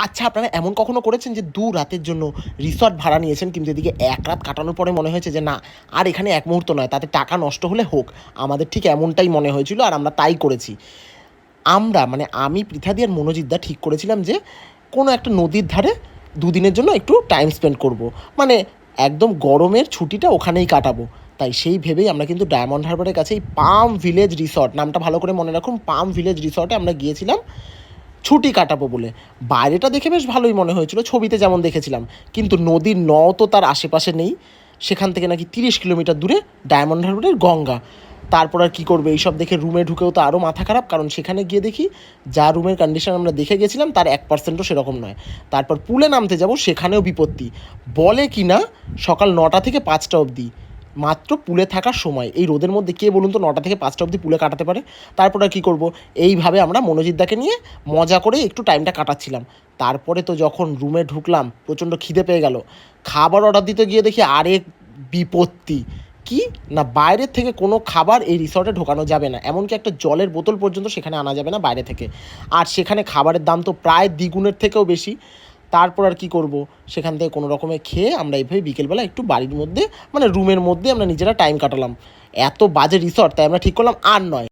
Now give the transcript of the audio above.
আচ্ছা, আপনারা এমন কখনো করেছেন যে ২ রাতের জন্য রিসর্ট ভাড়া নিয়েছেন, কিন্তু এদিকে ১ রাত কাটানোর পরে মনে হয়েছে যে না, আর এখানে ১ মুহূর্ত নয়, তাতে টাকা নষ্ট হলে হোক। আমাদের ঠিক এমনটাই মনে হয়েছিল আর আমরা তাই করেছি। আমরা মানে আমি, পৃথাদি আর মনোজিৎ দা ঠিক করেছিলাম যে কোনো একটা নদীর ধারে ২ দিনের জন্য একটু টাইম স্পেন্ড করব। মানে একদম গরমের ছুটিটা ওখানেই কাটাবো। তাই সেই ভেবেই আমরা কিন্তু ডায়মন্ড হারবারের কাছেই পাম ভিলেজ রিসর্ট, নামটা ভালো করে মনে রাখুন, পাম ভিলেজ রিসর্টে আমরা গিয়েছিলাম ছুটি কাটাবো বলে। বাইরেটা দেখে বেশ ভালোই মনে হয়েছিল, ছবিতে যেমন দেখেছিলাম। কিন্তু নদীর নও তো তার আশেপাশে নেই। সেখান থেকে নাকি ৩০ কিলোমিটার দূরে ডায়মন্ড হারবারের গঙ্গা। তারপর আর কী করবে, এইসব দেখে রুমে ঢুকেও তো আরও মাথা খারাপ, কারণ সেখানে গিয়ে দেখি যা রুমের কন্ডিশন আমরা দেখে গেছিলাম তার 1%ও সেরকম নয়। তারপর পুলে নামতে যাব, সেখানেও বিপত্তি। বলে কি না সকাল ৯টা থেকে ৫টা অবধি মাত্র পুলে থাকার সময়। এই রোদের মধ্যে কে বলুন তো ৯টা থেকে ৫টা অবধি পুলে কাটাতে পারে? তারপর আর কী করবো, এইভাবে আমরা মনোজিৎদাকে নিয়ে মজা করে একটু টাইমটা কাটাচ্ছিলাম। তারপরে তো যখন রুমে ঢুকলাম প্রচণ্ড খিদে পেয়ে গেল। খাবার অর্ডার দিতে গিয়ে দেখি আরেক বিপত্তি। কি না, বাইরের থেকে কোনো খাবার এই রিসর্টে ঢোকানো যাবে না, এমনকি একটা জলের বোতল পর্যন্ত সেখানে আনা যাবে না বাইরে থেকে। আর সেখানে খাবারের দাম তো প্রায় দ্বিগুণের থেকেও বেশি। তারপর আর কি করব, সেখান থেকে কোনো রকমে খেয়ে আমরা এইভাবে বিকেলবেলা একটু বাড়ির মধ্যে মানে রুমের মধ্যে আমরা নিজেরা টাইম কাটালাম। এত বাজে রিসর্ট, তাই আমরা ঠিক করলাম আর নয়।